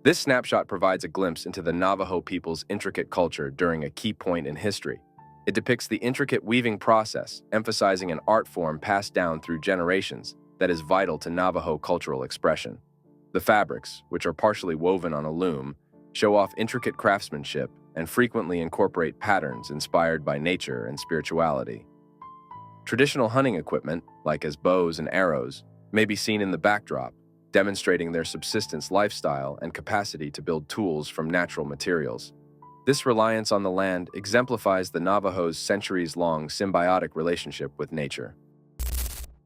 This snapshot provides a glimpse into the Navajo people's intricate culture during a key point in history. It depicts the intricate weaving process, emphasizing an art form passed down through generations that is vital to Navajo cultural expression. The fabrics, which are partially woven on a loom, show off intricate craftsmanship and frequently incorporate patterns inspired by nature and spirituality. Traditional hunting equipment, like as bows and arrows, may be seen in the backdrop, demonstrating their subsistence lifestyle and capacity to build tools from natural materials. This reliance on the land exemplifies the Navajos' centuries-long symbiotic relationship with nature.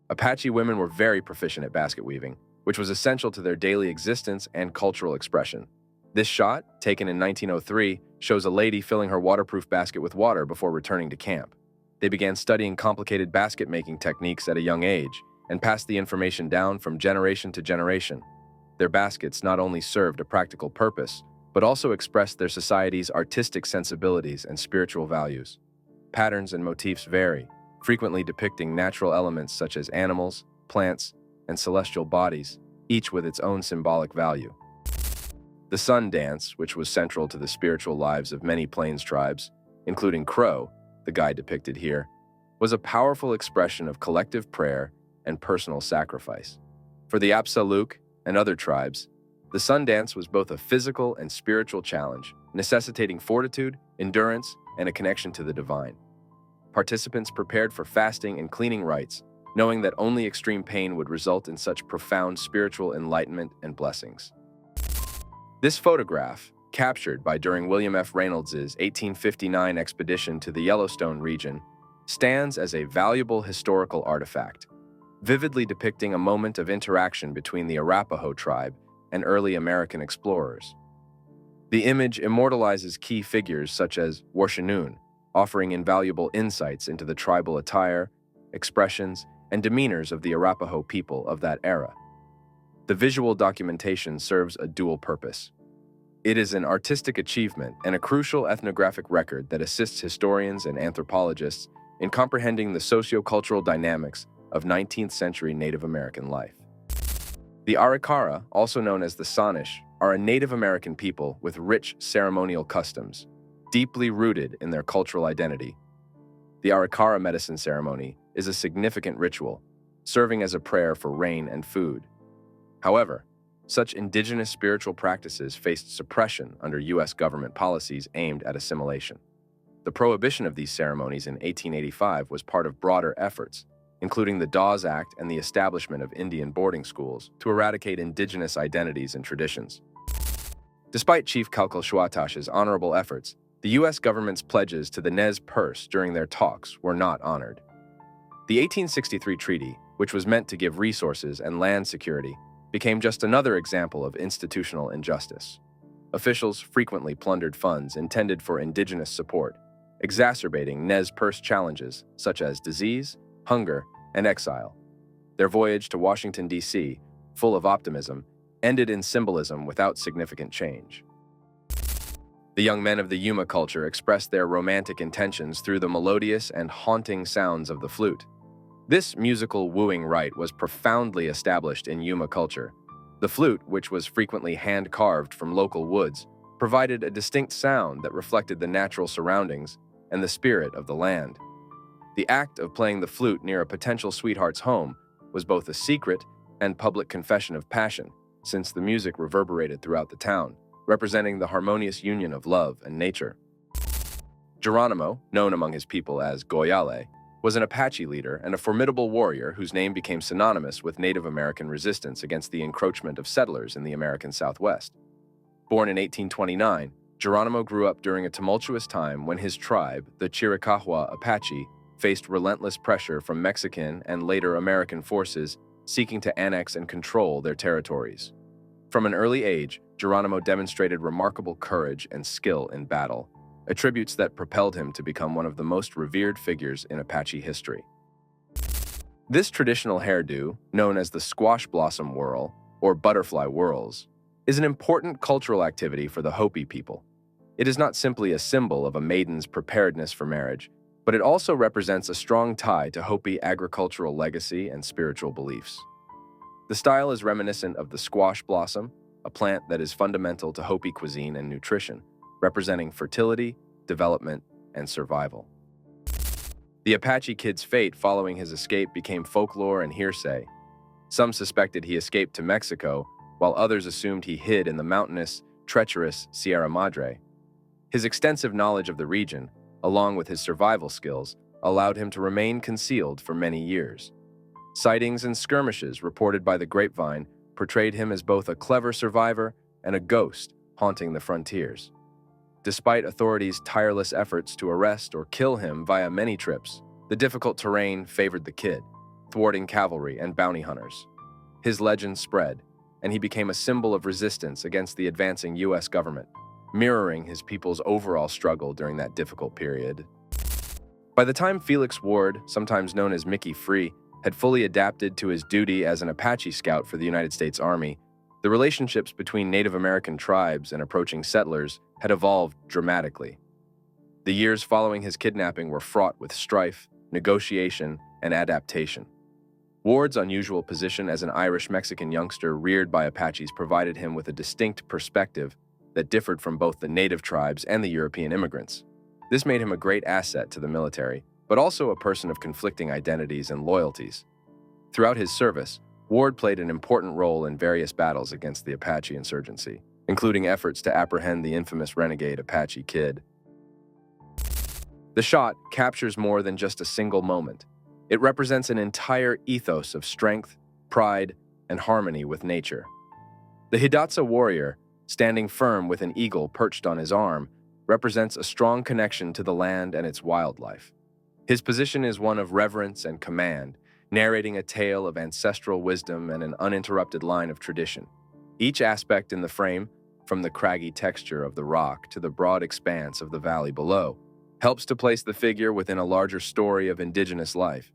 Apache women were very proficient at basket weaving, which was essential to their daily existence and cultural expression. This shot, taken in 1903, shows a lady filling her waterproof basket with water before returning to camp. They began studying complicated basket-making techniques at a young age and passed the information down from generation to generation. Their baskets not only served a practical purpose, but also expressed their society's artistic sensibilities and spiritual values. Patterns and motifs vary, frequently depicting natural elements such as animals, plants, and celestial bodies, each with its own symbolic value. The sun dance, which was central to the spiritual lives of many Plains tribes, including Crow, the guy depicted here, was a powerful expression of collective prayer and personal sacrifice. For the Apsaluk and other tribes, the sun dance was both a physical and spiritual challenge, necessitating fortitude, endurance, and a connection to the divine. Participants prepared for fasting and cleaning rites, knowing that only extreme pain would result in such profound spiritual enlightenment and blessings. This photograph, captured by during William F. Reynolds' 1859 expedition to the Yellowstone region, stands as a valuable historical artifact, vividly depicting a moment of interaction between the Arapaho tribe and early American explorers. The image immortalizes key figures such as Warshanoon, offering invaluable insights into the tribal attire, expressions, and demeanors of the Arapaho people of that era. The visual documentation serves a dual purpose. It is an artistic achievement and a crucial ethnographic record that assists historians and anthropologists in comprehending the socio-cultural dynamics of 19th century Native American life. The Arikara, also known as the Sanish, are a Native American people with rich ceremonial customs, deeply rooted in their cultural identity. The Arikara medicine ceremony is a significant ritual, serving as a prayer for rain and food. However, such indigenous spiritual practices faced suppression under U.S. government policies aimed at assimilation. The prohibition of these ceremonies in 1885 was part of broader efforts, including the Dawes Act and the establishment of Indian boarding schools to eradicate indigenous identities and traditions. Despite Chief Kalkalshuatash's honorable efforts, the U.S. government's pledges to the Nez Perce during their talks were not honored. The 1863 treaty, which was meant to give resources and land security, became just another example of institutional injustice. Officials frequently plundered funds intended for indigenous support, exacerbating Nez Perce challenges such as disease, hunger, and exile. Their voyage to Washington, D.C., full of optimism, ended in symbolism without significant change. The young men of the Yuma culture expressed their romantic intentions through the melodious and haunting sounds of the flute. This musical wooing rite was profoundly established in Yuma culture. The flute, which was frequently hand-carved from local woods, provided a distinct sound that reflected the natural surroundings and the spirit of the land. The act of playing the flute near a potential sweetheart's home was both a secret and public confession of passion, since the music reverberated throughout the town, representing the harmonious union of love and nature. Geronimo, known among his people as Goyale, was an Apache leader and a formidable warrior whose name became synonymous with Native American resistance against the encroachment of settlers in the American Southwest. Born in 1829, Geronimo grew up during a tumultuous time when his tribe, the Chiricahua Apache, faced relentless pressure from Mexican and later American forces seeking to annex and control their territories. From an early age, Geronimo demonstrated remarkable courage and skill in battle, attributes that propelled him to become one of the most revered figures in Apache history. This traditional hairdo, known as the squash blossom whirl, or butterfly whirls, is an important cultural activity for the Hopi people. It is not simply a symbol of a maiden's preparedness for marriage, but it also represents a strong tie to Hopi agricultural legacy and spiritual beliefs. The style is reminiscent of the squash blossom, a plant that is fundamental to Hopi cuisine and nutrition, representing fertility, development, and survival. The Apache kid's fate following his escape became folklore and hearsay. Some suspected he escaped to Mexico, while others assumed he hid in the mountainous, treacherous Sierra Madre. His extensive knowledge of the region, along with his survival skills, allowed him to remain concealed for many years. Sightings and skirmishes reported by the grapevine portrayed him as both a clever survivor and a ghost haunting the frontiers. Despite authorities' tireless efforts to arrest or kill him via many trips, the difficult terrain favored the kid, thwarting cavalry and bounty hunters. His legend spread, and he became a symbol of resistance against the advancing U.S. government, mirroring his people's overall struggle during that difficult period. By the time Felix Ward, sometimes known as Mickey Free, had fully adapted to his duty as an Apache scout for the United States Army, the relationships between Native American tribes and approaching settlers had evolved dramatically. The years following his kidnapping were fraught with strife, negotiation, and adaptation. Ward's unusual position as an Irish-Mexican youngster reared by Apaches provided him with a distinct perspective that differed from both the native tribes and the European immigrants. This made him a great asset to the military, but also a person of conflicting identities and loyalties. Throughout his service, Ward played an important role in various battles against the Apache insurgency, including efforts to apprehend the infamous renegade Apache Kid. The shot captures more than just a single moment. It represents an entire ethos of strength, pride, and harmony with nature. The Hidatsa warrior, standing firm with an eagle perched on his arm, represents a strong connection to the land and its wildlife. His position is one of reverence and command, narrating a tale of ancestral wisdom and an uninterrupted line of tradition. Each aspect in the frame, from the craggy texture of the rock to the broad expanse of the valley below, helps to place the figure within a larger story of indigenous life.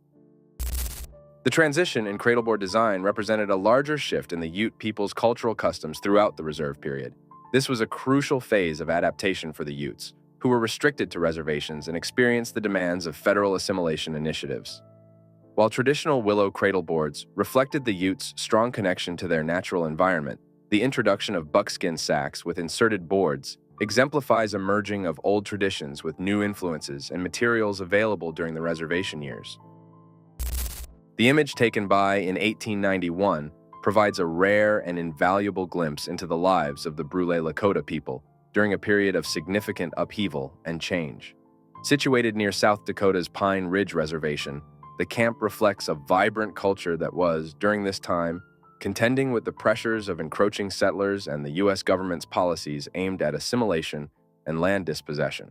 The transition in cradleboard design represented a larger shift in the Ute people's cultural customs throughout the reserve period. This was a crucial phase of adaptation for the Utes, who were restricted to reservations and experienced the demands of federal assimilation initiatives. While traditional willow cradleboards reflected the Utes' strong connection to their natural environment, the introduction of buckskin sacks with inserted boards exemplifies a merging of old traditions with new influences and materials available during the reservation years. The image taken by in 1891 provides a rare and invaluable glimpse into the lives of the Brule Lakota people during a period of significant upheaval and change. Situated near South Dakota's Pine Ridge Reservation, the camp reflects a vibrant culture that was, during this time, contending with the pressures of encroaching settlers and the U.S. government's policies aimed at assimilation and land dispossession.